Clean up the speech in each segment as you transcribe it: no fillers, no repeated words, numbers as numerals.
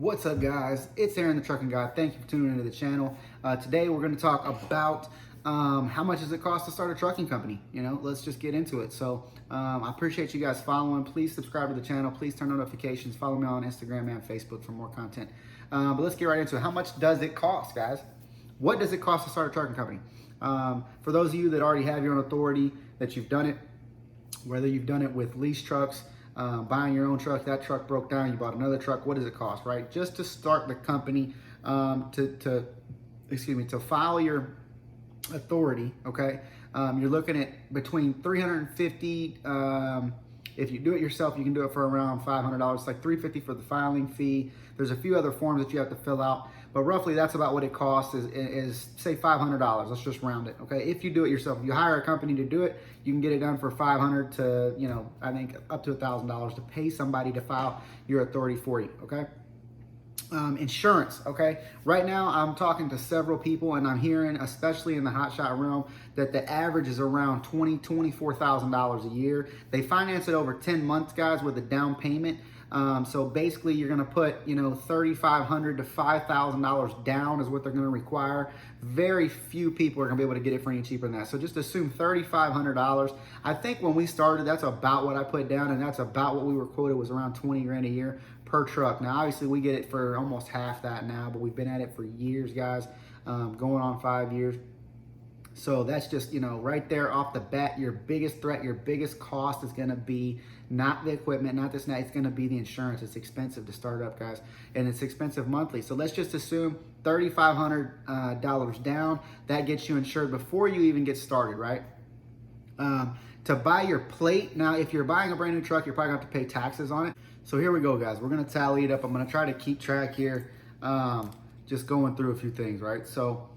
What's up, guys? It's Aaron the Trucking Guy. Thank you for tuning into the channel. Today we're going to talk about how much does it cost to start a trucking company. Let's just get into it. So I appreciate you guys following. Please subscribe to the channel. Please turn on notifications. Follow me on Instagram and Facebook for more content. But let's get right into it. How much does it cost, guys? What does it cost to start a trucking company? For those of you that already have your own authority, that you've done it, whether you've done it with lease trucks, buying your own truck, that truck broke down, you bought another truck, what does it cost, right? Just to start the company, to file your authority, okay? You're looking at between $350, if you do it yourself, you can do it for around $500. It's like $350 for the filing fee. There's a few other forms that you have to fill out, but roughly that's about what it costs is say $500. Let's just round it, okay? If you do it yourself, if you hire a company to do it, you can get it done for $500 to, I think up to $1,000 to pay somebody to file your authority for you, okay? Insurance, okay? Right now, I'm talking to several people, and I'm hearing, especially in the Hotshot realm, that the average is around $24,000 a year. They finance it over 10 months, guys, with a down payment. So basically, you're going to put, $3,500 to $5,000 down is what they're going to require. Very few people are going to be able to get it for any cheaper than that. So just assume $3,500. I think when we started, that's about what I put down, and that's about what we were quoted was around 20 grand a year per truck. Now, obviously, we get it for almost half that now, but we've been at it for years, guys, going on 5 years. So that's just, right there off the bat, your biggest threat, your biggest cost is going to be not the equipment, not this, it's going to be the insurance. It's expensive to start up, guys, and it's expensive monthly. So let's just assume $3,500 down. That gets you insured before you even get started, right? To buy your plate, now if you're buying a brand new truck, you're probably going to have to pay taxes on it. So here we go, guys. We're going to tally it up. I'm going to try to keep track here, just going through a few things, right? So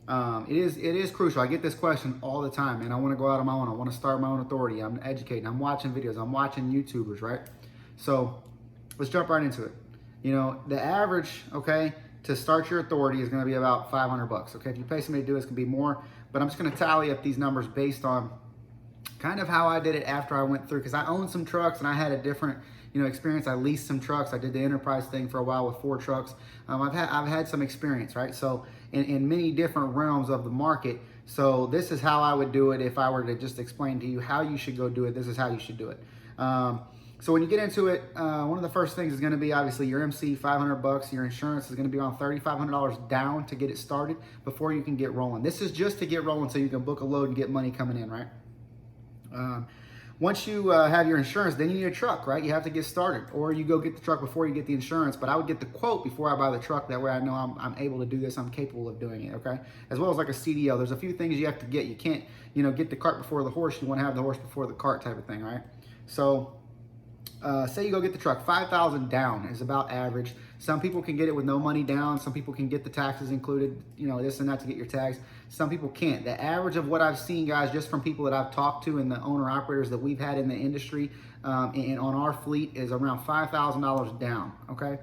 it is crucial. I get this question all the time, and I want to go out on my own. I want to start my own authority. I'm educating. I'm watching videos. I'm watching YouTubers, right? So let's jump right into it. The average, okay, to start your authority is going to be about $500. Okay, if you pay somebody to do it, it's going to be more. But I'm just going to tally up these numbers based on kind of how I did it after I went through, because I owned some trucks and I had a different experience. I leased some trucks. I did the enterprise thing for a while with 4 trucks. I've had some experience, right? So in many different realms of the market. So this is how I would do it if I were to just explain to you how you should go do it. This is how you should do it. So when you get into it, one of the first things is going to be obviously your MC, $500. Your insurance is going to be around $3,500 down to get it started before you can get rolling. This is just to get rolling so you can book a load and get money coming in, right? Once you have your insurance, then you need a truck, right? You have to get started, or you go get the truck before you get the insurance. But I would get the quote before I buy the truck. That way I know I'm able to do this. I'm capable of doing it, okay? As well as like a CDL. There's a few things you have to get. You can't, get the cart before the horse. You want to have the horse before the cart type of thing, right? So say you go get the truck, $5,000 down is about average. Some people can get it with no money down. Some people can get the taxes included, this and that to get your tags. Some people can't. The average of what I've seen, guys, just from people that I've talked to and the owner operators that we've had in the industry and on our fleet is around $5,000 down, okay?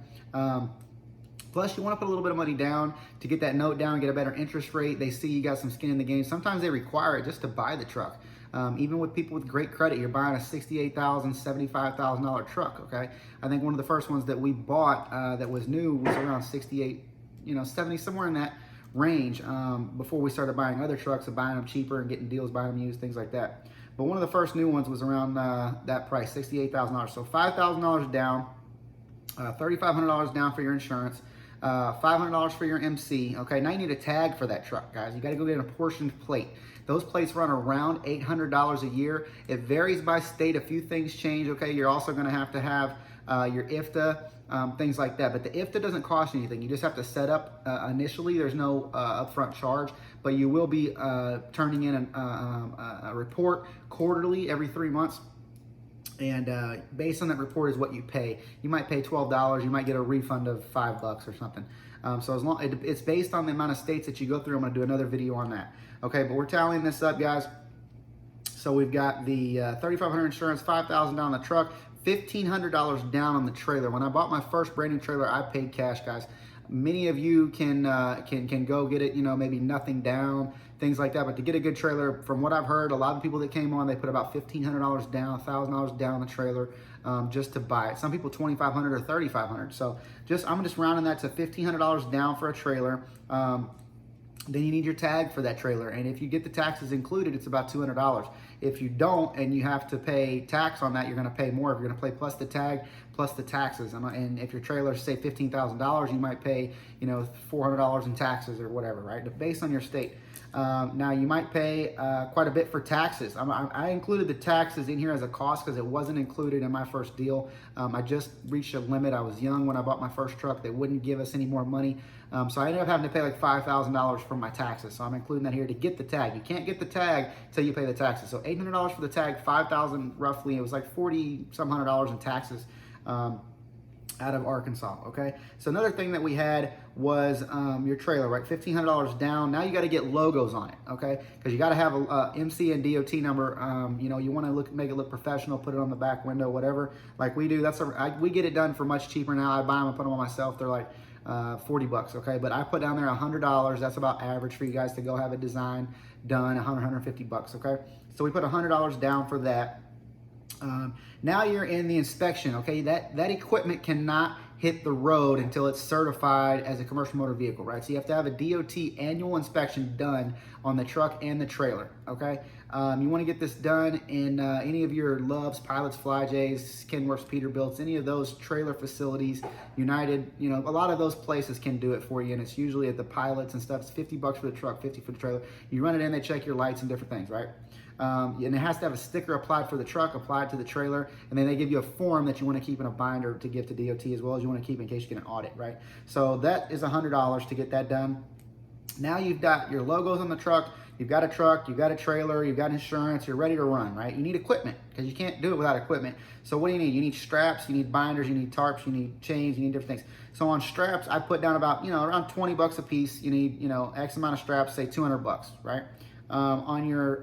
Plus, you want to put a little bit of money down to get that note down, get a better interest rate. They see you got some skin in the game. Sometimes they require it just to buy the truck. Even with people with great credit, you're buying a $68,000, $75,000 truck, okay? I think one of the first ones that we bought that was new was around 68, 70, somewhere in that range before we started buying other trucks and buying them cheaper and getting deals, buying them used, things like that. But one of the first new ones was around that price, $68,000. So $5,000 down, $3,500 down for your insurance, $500 for your MC. Okay, now you need a tag for that truck, guys. You got to go get an apportioned plate. Those plates run around $800 a year. It varies by state. A few things change. Okay, you're also going to have your IFTA, things like that. But the IFTA doesn't cost anything. You just have to set up initially. There's no upfront charge, but you will be turning in a report quarterly every 3 months. And based on that report is what you pay. You might pay $12. You might get a refund of $5 or something. So as long it's based on the amount of states that you go through. I'm going to do another video on that. Okay, but we're tallying this up, guys. So we've got the $3,500 insurance, $5,000 on the truck, $1,500 down on the trailer. When I bought my first brand new trailer, I paid cash, guys. Many of you can go get it, maybe nothing down, things like that. But to get a good trailer, from what I've heard, a lot of people that came on, they put about $1,500 down, $1,000 down the trailer just to buy it. Some people $2,500 or $3,500. So I'm just rounding that to $1,500 down for a trailer. Then you need your tag for that trailer. And if you get the taxes included, it's about $200. If you don't and you have to pay tax on that, you're going to pay more. If you're going to pay plus the tag, plus the taxes. And if your trailer is, say, $15,000, you might pay, $400 in taxes or whatever, right? Based on your state. Now, you might pay quite a bit for taxes. I included the taxes in here as a cost because it wasn't included in my first deal. I just reached a limit. I was young when I bought my first truck. They wouldn't give us any more money. So I ended up having to pay like $5,000 for my taxes. So I'm including that here to get the tag. You can't get the tag until you pay the taxes. So $800 for the tag, $5,000 roughly. It was like $40-some hundred in taxes. Out of Arkansas, okay? So another thing that we had was your trailer, right? $1,500 down. Now you got to get logos on it, okay? Because you got to have a MC and DOT number. You want to make it look professional, put it on the back window, whatever, like we do. We get it done for much cheaper now. I buy them and put them on myself. They're like $40, okay? But I put down there $100. That's about average for you guys to go have a design done, $150, okay? So we put $100 down for that. Now you're in the inspection, okay? That equipment cannot hit the road until it's certified as a commercial motor vehicle, right? So you have to have a DOT annual inspection done on the truck and the trailer, okay? You want to get this done in any of your Loves, Pilots, FlyJs, Kenworths, Peterbilts, any of those trailer facilities, United, a lot of those places can do it for you, and it's usually at the Pilots and stuff. It's $50 for the truck, $50 for the trailer. You run it in, they check your lights and different things, right? And it has to have a sticker applied for the truck, applied to the trailer, and then they give you a form that you want to keep in a binder to give to DOT, as well as you want to keep in case you get an audit, right? So that is $100 to get that done. Now you've got your logos on the truck, you've got a truck, you've got a trailer, you've got insurance, you're ready to run, right? You need equipment because you can't do it without equipment. So what do you need? You need straps, you need binders, you need tarps, you need chains, you need different things. So on straps, I put down about, around 20 bucks a piece. You need, X amount of straps, say 200 bucks, right? On your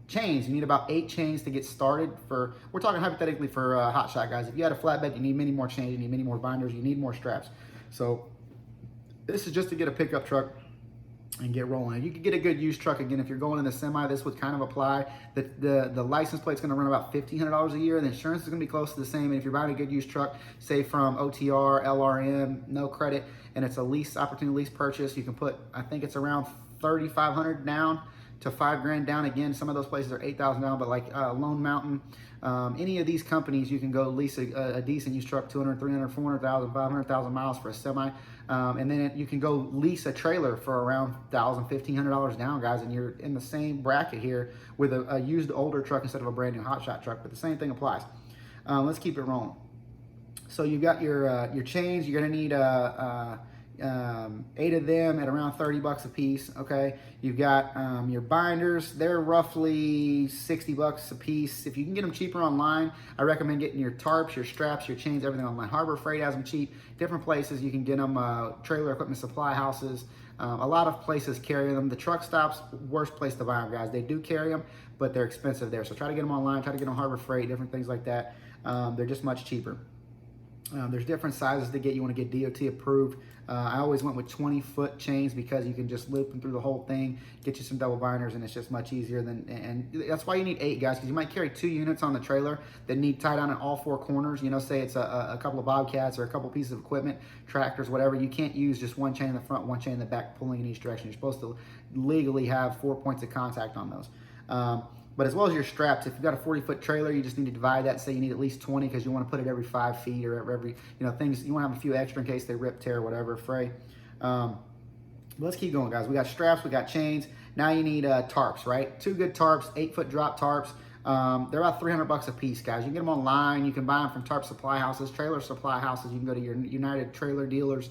chains, you need about 8 chains to get started. We're talking hypothetically for Hotshot guys. If you had a flatbed, you need many more chains, you need many more binders, you need more straps. So this is just to get a pickup truck and get rolling. You could get a good used truck. Again, if you're going in the semi, this would kind of apply. The license plate's going to run about $1,500 a year. The insurance is going to be close to the same. And if you're buying a good used truck, say from OTR, LRM, no credit, and it's a lease opportunity, lease purchase, you can put, I think it's around $3,500 down to $5,000 down. Again, some of those places are $8,000 down, but like Lone Mountain, any of these companies, you can go lease a decent used truck, 200, 300, 400,000, 500,000 miles for a semi. And then you can go lease a trailer for around $1,000, $1,500 down, guys. And you're in the same bracket here with a used older truck instead of a brand new Hotshot truck, but the same thing applies. Let's keep it rolling. So you've got your chains. You're going to need 8 of them at around 30 bucks a piece. Okay, you've got your binders. They're roughly 60 bucks a piece. If you can get them cheaper online, I recommend getting your tarps, your straps, your chains, everything online. Harbor Freight has them cheap. Different places you can get them. Trailer equipment supply houses. A lot of places carry them. The truck stops, worst place to buy them, guys. They do carry them, but they're expensive there. So try to get them online. Try to get them on Harbor Freight. Different things like that. They're just much cheaper. There's different sizes to get. You want to get DOT approved. I always went with 20-foot chains because you can just loop them through the whole thing, get you some double binders, and it's just much easier and that's why you need 8, guys, because you might carry 2 units on the trailer that need tied down in all 4 corners. Say it's a couple of Bobcats or a couple pieces of equipment, tractors, whatever. You can't use just one chain in the front, one chain in the back, pulling in each direction. You're supposed to legally have 4 points of contact on those. But as well as your straps, if you've got a 40-foot trailer, you just need to divide that. Say you need at least 20 because you want to put it every 5 feet or every, things. You want to have a few extra in case they rip, tear, whatever, fray. Let's keep going, guys. We got straps, we got chains. Now you need tarps, right? 2 good tarps, 8-foot drop tarps. They're about 300 bucks a piece, guys. You can get them online. You can buy them from tarp supply houses, trailer supply houses. You can go to your United trailer dealers,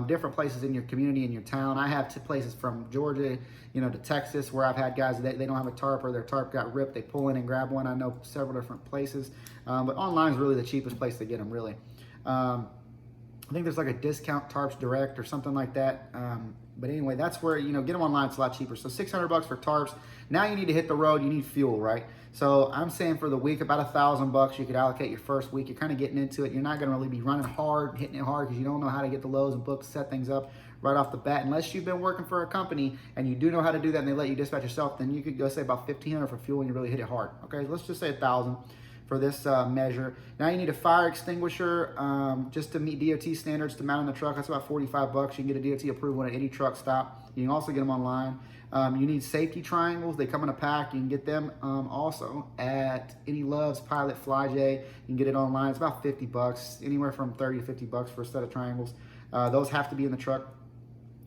different places in your community, in your town. I have 2 places from Georgia, to Texas, where I've had guys that they don't have a tarp or their tarp got ripped. They pull in and grab one. I know several different places, but online is really the cheapest place to get them, really. I think there's like a discount tarps direct or something like that. But anyway, that's where, you know, get them online. It's a lot cheaper. So 600 bucks for tarps. Now you need to hit the road. You need fuel, right? So I'm saying for the week, about $1,000 you could allocate your first week. You're kind of getting into it. You're not going to really be running hard, hitting it hard, because you don't know how to get the loads and books, set things up right off the bat. Unless you've been working for a company and you do know how to do that and they let you dispatch yourself, then you could go say about 1,500 for fuel and you really hit it hard. Okay, let's just say 1,000 for this measure. Now you need a fire extinguisher just to meet DOT standards to mount on the truck. That's about 45 bucks. You can get a DOT approval at any truck stop. You can also get them online. You need safety triangles. They come in a pack. You can get them also at any Love's, Pilot, FlyJ. You can get it online. It's about 50 bucks, anywhere from 30 to 50 bucks for a set of triangles. Those have to be in the truck.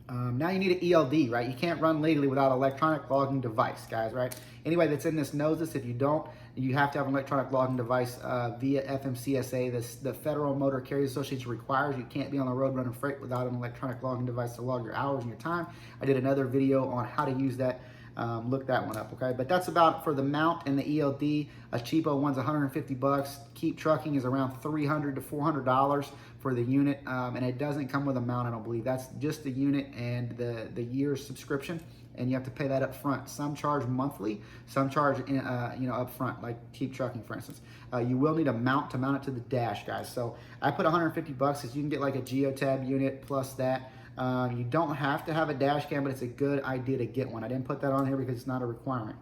Now you need an ELD, right? You can't run legally without an electronic logging device, guys, right? Anybody that's in this knows this. If you don't, you have to have an electronic logging device via FMCSA. The Federal Motor Carriers Association requires you can't be on the road running freight without an electronic logging device to log your hours and your time. I did another video on how to use that. Look that one up, okay? But that's about for the mount and the ELD. A cheapo one's 150 bucks. Keep Trucking is around $300 to $400 for the unit, and it doesn't come with a mount, I don't believe. That's just the unit and the year's subscription, and you have to pay that up front. Some charge monthly, some charge up front, like Keep Trucking, for instance. You will need a mount to mount it to the dash, guys. So I put 150 bucks because you can get like a Geotab unit plus that. You don't have to have a dash cam, but it's a good idea to get one. I didn't put that on here because it's not a requirement.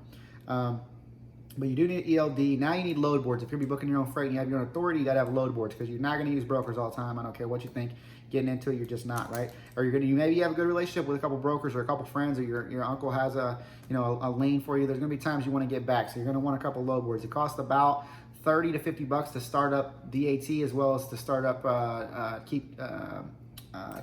But you do need ELD. Now you need load boards. If you're going to be booking your own freight and you have your own authority, you got to have load boards, because you're not going to use brokers all the time. I don't care what you think. Getting into it, you're just not, right? Or maybe you have a good relationship with a couple brokers or a couple friends, or your uncle has a lane for you. There's going to be times you want to get back, so you're going to want a couple load boards. It costs about 30 to 50 bucks to start up DAT, as well as to start up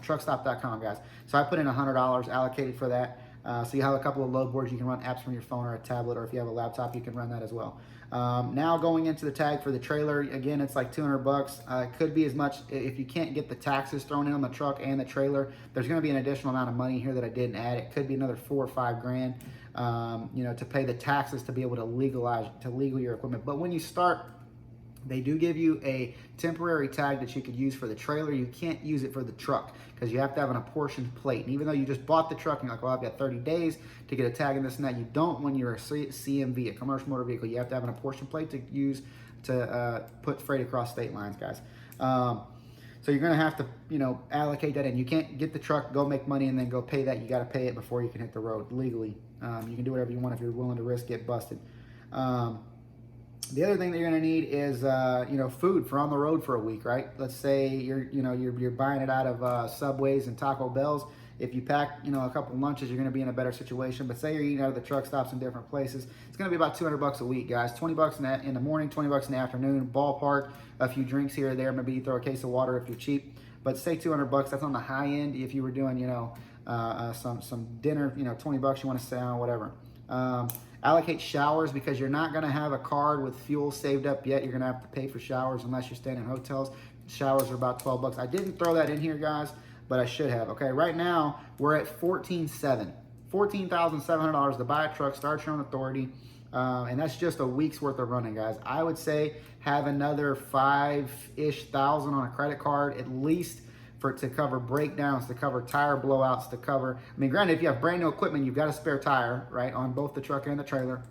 truckstop.com, guys. So I put in $100 allocated for that. So you have a couple of load boards. You can run apps from your phone or a tablet, or if you have a laptop, you can run that as well. Now going into the tag for the trailer, again, it's like 200 bucks. It could be as much if you can't get the taxes thrown in on the truck and the trailer. There's going to be an additional amount of money here that I didn't add. It could be another $4 or $5 grand, to pay the taxes to be able to legal your equipment. But when you start, they do give you a temporary tag that you could use for the trailer. You can't use it for the truck because you have to have an apportioned plate. And even though you just bought the truck and you're like, well, I've got 30 days to get a tag and this and that, you don't when you're a CMV, a commercial motor vehicle. You have to have an apportioned plate to use to put freight across state lines, guys. So you're going to have to, allocate that in. You can't get the truck, go make money, and then go pay that. You got to pay it before you can hit the road legally. You can do whatever you want if you're willing to risk get busted. The other thing that you're going to need is, food for on the road for a week, right? Let's say you're buying it out of Subways and Taco Bells. If you pack, a couple lunches, you're going to be in a better situation. But say you're eating out of the truck stops in different places, it's going to be about 200 bucks a week, guys. 20 bucks in the morning, 20 bucks in the afternoon, ballpark, a few drinks here or there. Maybe you throw a case of water if you're cheap. But say 200 bucks, that's on the high end. If you were doing, some dinner, 20 bucks, you want to stay on, whatever. Allocate showers, because you're not going to have a card with fuel saved up yet. You're going to have to pay for showers unless you're staying in hotels. Showers are about 12 bucks. I didn't throw that in here, guys, but I should have. Okay, right now we're at $14,700 to buy a truck, start your own authority, and that's just a week's worth of running, guys. I would say have another $5,000-ish on a credit card at least, to cover breakdowns, to cover tire blowouts, to cover, granted, if you have brand new equipment, you've got a spare tire, right, on both the truck and the trailer.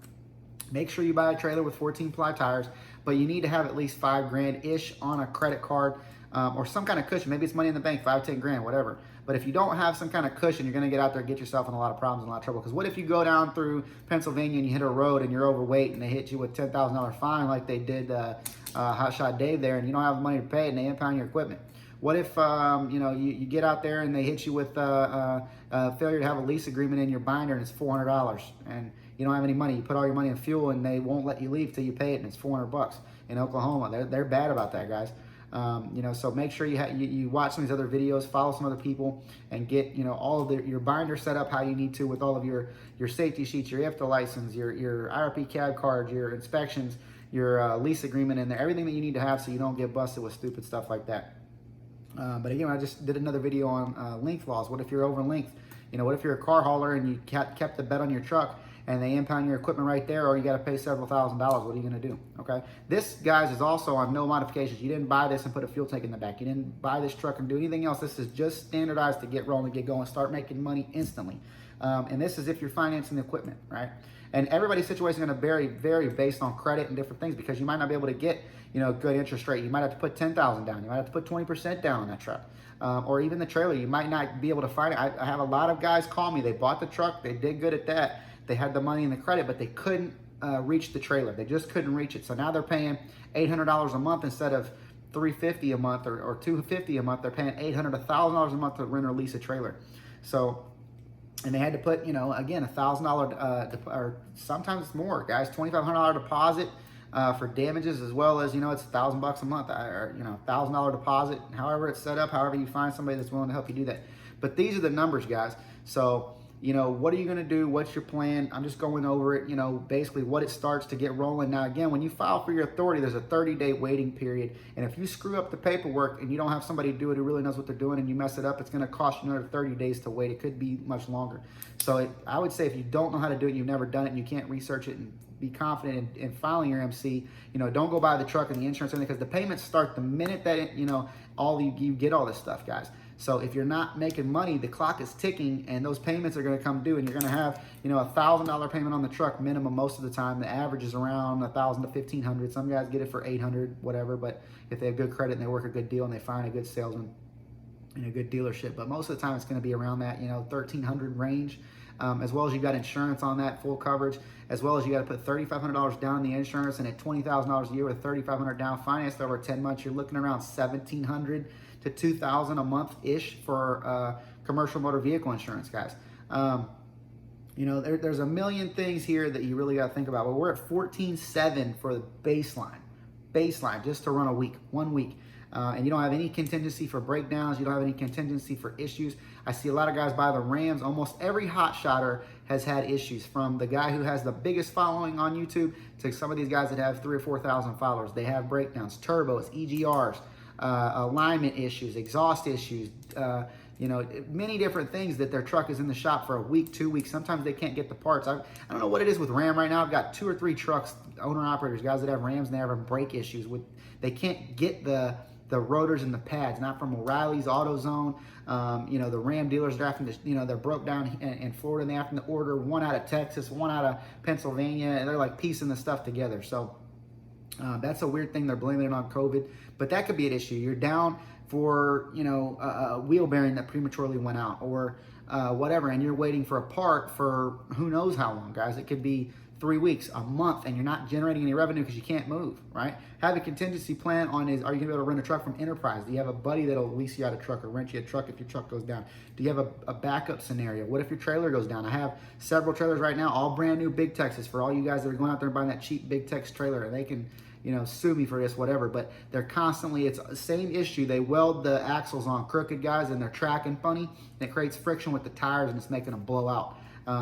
Make sure you buy a trailer with 14-ply tires, but you need to have at least $5 grand-ish on a credit card, or some kind of cushion. Maybe it's money in the bank, 5-10 grand, whatever. But if you don't have some kind of cushion, you're going to get out there and get yourself in a lot of problems and a lot of trouble. Because what if you go down through Pennsylvania and you hit a road and you're overweight and they hit you with $10,000 fine like they did Hotshot Dave there, and you don't have the money to pay it and they impound your equipment? What if you get out there and they hit you with failure to have a lease agreement in your binder and it's $400 and you don't have any money? You put all your money in fuel and they won't let you leave till you pay it, and it's 400 bucks in Oklahoma. They're bad about that, guys. So make sure you watch some of these other videos, follow some other people, and get all of your binder set up how you need to with all of your safety sheets, your IFTA license, your IRP cab card, your inspections, your lease agreement in there, everything that you need to have so you don't get busted with stupid stuff like that. But again, I just did another video on length laws. What if you're over length? What if you're a car hauler and you kept the bed on your truck and they impound your equipment right there, or you got to pay several $1,000s. What are you going to do? Okay. This, guys, is also on no modifications. You didn't buy this and put a fuel tank in the back. You didn't buy this truck and do anything else. This is just standardized to get rolling, get going, start making money instantly. And this is if you're financing the equipment, right? And everybody's situation is going to vary based on credit and different things, because you might not be able to get, good interest rate. You might have to put $10,000 down. You might have to put 20% down on that truck, or even the trailer. You might not be able to find it. I have a lot of guys call me. They bought the truck. They did good at that. They had the money and the credit, but they couldn't reach the trailer. They just couldn't reach it. So now they're paying $800 a month instead of $350 a month or $250 a month. They're paying $800, $1,000 a month to rent or lease a trailer. So. And they had to put, again, $1,000 or sometimes more, guys, $2,500 deposit for damages, as well as, it's $1,000 a month, or $1,000 deposit. However it's set up, however you find somebody that's willing to help you do that. But these are the numbers, guys. So, what are you going to do? What's your plan? I'm just going over it, basically what it starts to get rolling. Now, again, when you file for your authority, there's a 30-day waiting period. And if you screw up the paperwork and you don't have somebody do it who really knows what they're doing and you mess it up, it's going to cost you another 30 days to wait. It could be much longer. So I would say if you don't know how to do it, you've never done it, and you can't research it and be confident in filing your MC, don't go buy the truck and the insurance, because the payments start the minute that, you get all this stuff, guys. So if you're not making money, the clock is ticking, and those payments are going to come due, and you're going to have, $1,000 payment on the truck minimum most of the time. The average is around $1,000 to $1,500. Some guys get it for $800, whatever. But if they have good credit and they work a good deal and they find a good salesman in a good dealership, but most of the time it's going to be around that, $1,300 range. As well as you got insurance on that, full coverage, as well as you got to put $3,500 down in the insurance, and at $20,000 a year with $3,500 down, financed over 10 months, you're looking around $1,700 to $2,000 a month ish for commercial motor vehicle insurance, guys. There's a million things here that you really got to think about. But we're at $14,700 for the baseline, just to run 1 week. And you don't have any contingency for breakdowns. You don't have any contingency for issues. I see a lot of guys buy the Rams. Almost every Hotshotter has had issues, from the guy who has the biggest following on YouTube to some of these guys that have 3,000 or 4,000 followers. They have breakdowns, turbos, EGRs, alignment issues, exhaust issues, many different things that their truck is in the shop for a week, 2 weeks. Sometimes they can't get the parts. I don't know what it is with Ram right now. I've got 2 or 3 trucks, owner-operators, guys that have Rams, and they have brake issues. They can't get the rotors and the pads, not from O'Reilly's, AutoZone. The Ram dealers are having to, they're broke down in Florida, and they have to order one out of Texas, one out of Pennsylvania, and they're like piecing the stuff together. So that's a weird thing. They're blaming it on COVID, but that could be an issue. You're down for, a wheel bearing that prematurely went out, or whatever, and you're waiting for a part for who knows how long, guys. It could be 3 weeks, a month, and you're not generating any revenue because you can't move, right? Have a contingency plan on are you going to be able to rent a truck from Enterprise? Do you have a buddy that'll lease you out a truck or rent you a truck if your truck goes down? Do you have a backup scenario? What if your trailer goes down? I have several trailers right now, all brand new Big Texas, for all you guys that are going out there and buying that cheap Big Tex trailer, and they can, sue me for this, whatever, but they're constantly, it's the same issue. They weld the axles on crooked, guys, and they're tracking funny, and it creates friction with the tires, and it's making them blow out.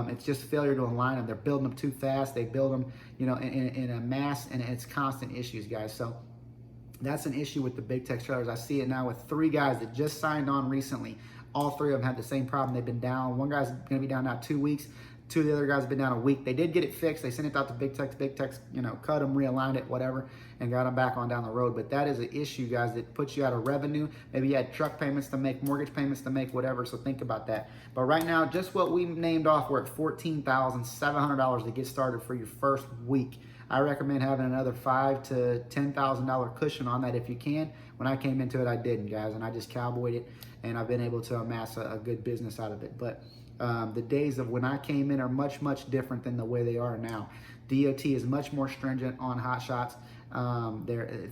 It's just failure to align them. They're building them too fast. They build them, in a mass, and it's constant issues, guys. So that's an issue with the Big Tex trailers. I see it now with 3 guys that just signed on recently. All 3 of them had the same problem. They've been down. One guy's going to be down now 2 weeks. 2 of the other guys have been down a week. They did get it fixed. They sent it out to Big Tex. Big Tex, cut them, realigned it, whatever, and got them back on down the road. But that is an issue, guys, that puts you out of revenue. Maybe you had truck payments to make, mortgage payments to make, whatever. So think about that. But right now, just what we named off, we're at $14,700 to get started for your first week. I recommend having another $5,000 to $10,000 cushion on that if you can. When I came into it, I didn't, guys, and I just cowboyed it, and I've been able to amass a good business out of it. But the days of when I came in are much, much different than the way they are now. DOT is much more stringent on hot shots.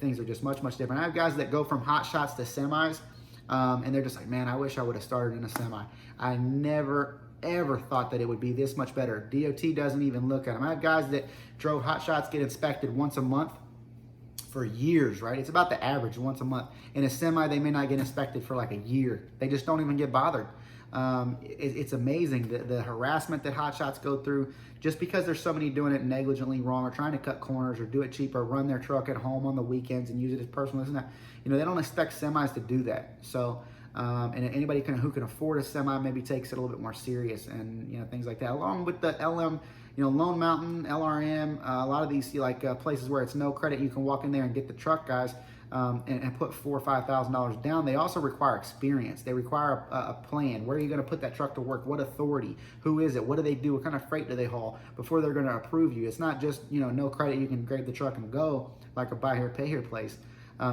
Things are just much, much different. I have guys that go from hot shots to semis, and they're just like, man, I wish I would have started in a semi. I never, ever thought that it would be this much better. DOT doesn't even look at them. I have guys that drove hot shots, get inspected once a month for years, right? It's about the average, once a month. In a semi, they may not get inspected for like a year. They just don't even get bothered. It's amazing the harassment that hotshots go through, just because there's so many doing it negligently wrong, or trying to cut corners, or do it cheaper, run their truck at home on the weekends and use it as personal. Isn't that, they don't expect semis to do that. So, and anybody who can afford a semi maybe takes it a little bit more serious, and things like that. Along with the LM, Lone Mountain, LRM, a lot of these places where it's no credit, you can walk in there and get the truck, guys, and put $4,000 or $5,000 down. They also require experience. They require a plan. Where are you going to put that truck to work? What authority? Who is it? What do they do? What kind of freight do they haul before they're going to approve you? It's not just, no credit, you can grab the truck and go like a buy here, pay here place.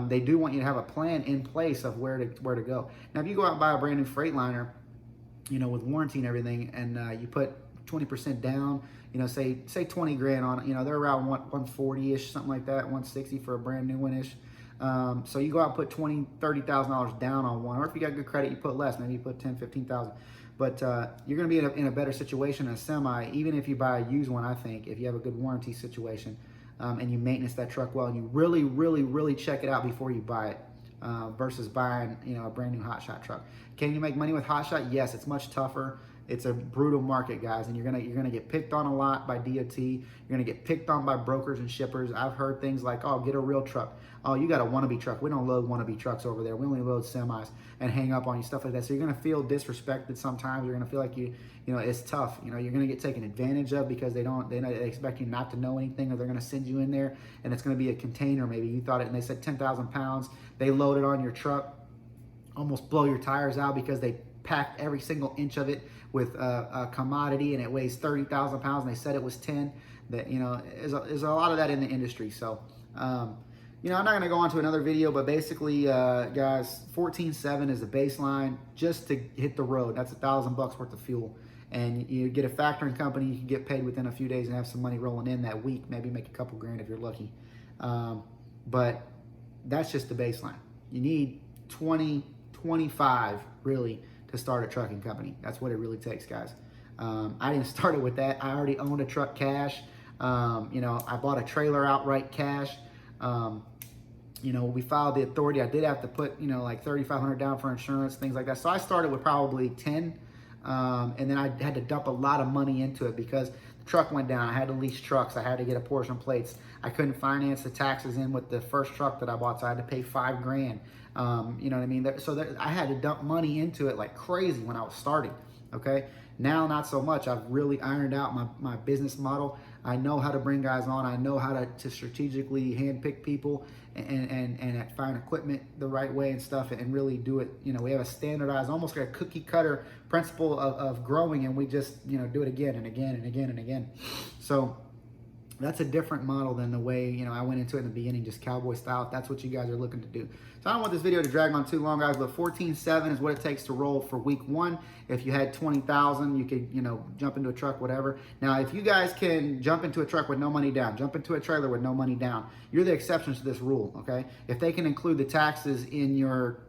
They do want you to have a plan in place of where to go. Now, if you go out and buy a brand new Freightliner, with warranty and everything, and you put 20% down, say 20 grand on it, they're around 140-ish, something like that, 160 for a brand new one-ish. So you go out and put $20,000, $30,000 down on one, or if you got good credit, you put less, maybe you put 10, 15,000. But you're going to be in a better situation in a semi, even if you buy a used one, I think, if you have a good warranty situation, and you maintenance that truck well, and you really, really, really check it out before you buy it, versus buying, a brand new Hotshot truck. Can you make money with Hotshot? Yes, it's much tougher. It's a brutal market, guys, and you're gonna get picked on a lot by DOT. You're gonna get picked on by brokers and shippers. I've heard things like, "Oh, get a real truck. Oh, you got a wannabe truck. We don't load wannabe trucks over there. We only load semis," and hang up on you, stuff like that. So you're gonna feel disrespected sometimes. You're gonna feel like it's tough. You're gonna get taken advantage of because they expect you not to know anything, or they're gonna send you in there and it's gonna be a container. Maybe you thought it, and they said 10,000 pounds. They load it on your truck, almost blow your tires out because they packed every single inch of it with a commodity, and it weighs 30,000 pounds, and they said it was 10. That there's a lot of that in the industry. So I'm not going to go on to another video, but basically, guys, 14.7 is the baseline just to hit the road. That's $1,000 worth of fuel, and you get a factoring company. You can get paid within a few days and have some money rolling in that week. Maybe make a couple grand if you're lucky. But that's just the baseline. You need 20, 25 really to start a trucking company. That's what it really takes, guys. I didn't start it with that. I already owned a truck cash. I bought a trailer outright cash. We filed the authority. I did have to put, like $3,500 down for insurance, things like that. So I started with probably 10, and then I had to dump a lot of money into it because the truck went down. I had to lease trucks. I had to get apportion plates. I couldn't finance the taxes in with the first truck that I bought, so I had to pay $5 grand. You know what I mean? I had to dump money into it like crazy when I was starting. Okay. Now, not so much. I've really ironed out my business model. I know how to bring guys on. I know how to strategically handpick people and find equipment the right way and stuff, and really do it. We have a standardized, almost like a cookie cutter principle of growing, and we just, do it again and again and again and again. So that's a different model than the way, I went into it in the beginning, just cowboy style. If that's what you guys are looking to do. So I don't want this video to drag on too long, guys, but 14.7 is what it takes to roll for week one. If you had 20,000, you could, jump into a truck, whatever. Now, if you guys can jump into a truck with no money down, jump into a trailer with no money down, you're the exceptions to this rule, okay? If they can include the taxes in your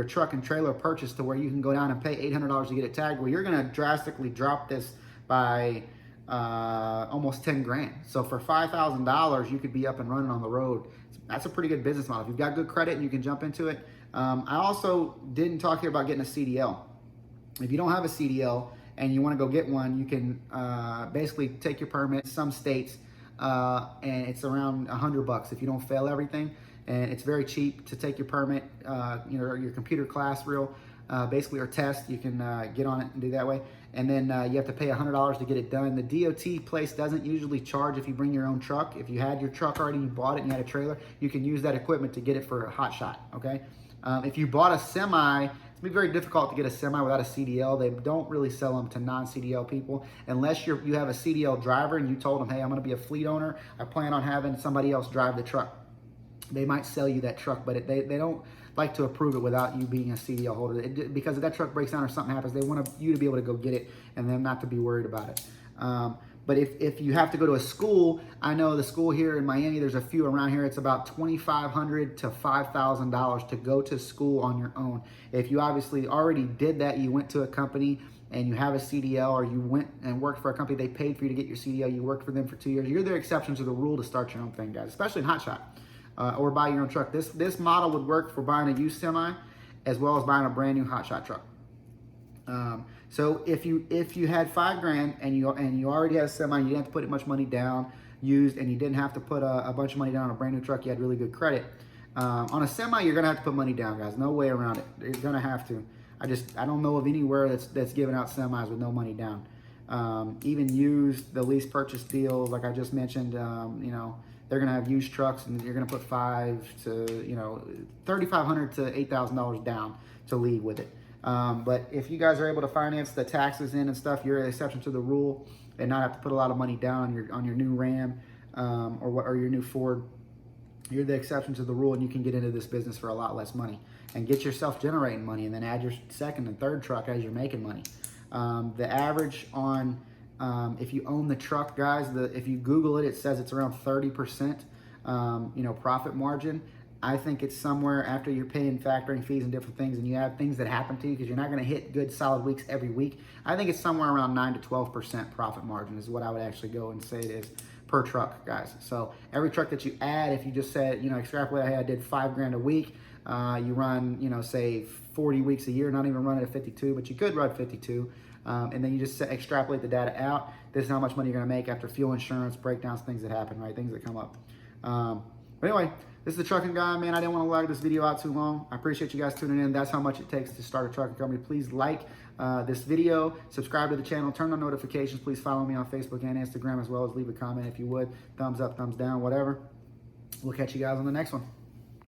truck and trailer purchase to where you can go down and pay $800 to get it tagged, well, you're gonna drastically drop this by almost 10 grand. So for $5,000, you could be up and running on the road. That's a pretty good business model. If you've got good credit and you can jump into it. I also didn't talk here about getting a CDL. If you don't have a CDL and you want to go get one, you can basically take your permit. Some states, and it's around $100 if you don't fail everything. And it's very cheap to take your permit, your computer class basically, or test. You can get on it and do that way. And then you have to pay $100 to get it done. The DOT place doesn't usually charge if you bring your own truck. If you had your truck already, you bought it and you had a trailer, you can use that equipment to get it for a Hotshot, okay? If you bought a semi, it's gonna be very difficult to get a semi without a CDL. They don't really sell them to non-CDL people unless you have a CDL driver and you told them, hey, I'm gonna be a fleet owner. I plan on having somebody else drive the truck. They might sell you that truck, but they don't like to approve it without you being a CDL holder. Because if that truck breaks down or something happens, they want you to be able to go get it and them not to be worried about it. But if you have to go to a school, I know the school here in Miami, there's a few around here. It's about $2,500 to $5,000 to go to school on your own. If you obviously already did that, you went to a company and you have a CDL, or you went and worked for a company, they paid for you to get your CDL, you worked for them for 2 years, you're the exception to the rule to start your own thing, guys, especially in Hotshot. Or buy your own truck. This model would work for buying a used semi as well as buying a brand new Hotshot truck. So if you had $5 grand and you already had a semi, you didn't have to put much money down used, and you didn't have to put a bunch of money down on a brand new truck, you had really good credit. On a semi, you're gonna have to put money down, guys. No way around it. You're gonna have to. I don't know of anywhere that's giving out semis with no money down. even used, the lease purchase deals, like I just mentioned, you know, they're gonna have used trucks, and you're gonna put $3,500 to $8,000 down to lead with it. But if you guys are able to finance the taxes in and stuff, you're an exception to the rule, and not have to put a lot of money down on your new Ram or your new Ford. You're the exception to the rule, and you can get into this business for a lot less money and get yourself generating money, and then add your second and third truck as you're making money. The average on if you own the truck, guys, if you Google it, it says it's around 30%, you know, profit margin. I think it's somewhere, after you're paying factoring fees and different things, and you have things that happen to you, because you're not going to hit good solid weeks every week. I think it's somewhere around 9 to 12% profit margin is what I would actually go and say it is per truck, guys. So every truck that you add, if you just said, you know, extrapolate, I did $5,000 a week, you run, you know, say 40 weeks a year, not even run it at 52, but you could run 52. And then you just extrapolate the data out. This is how much money you're going to make after fuel, insurance, breakdowns, things that happen, right? Things that come up. But anyway, this is the trucking guy, man. I didn't want to lag this video out too long. I appreciate you guys tuning in. That's how much it takes to start a trucking company. Please like this video, subscribe to the channel, turn on notifications. Please follow me on Facebook and Instagram, as well as leave a comment if you would. Thumbs up, thumbs down, whatever. We'll catch you guys on the next one.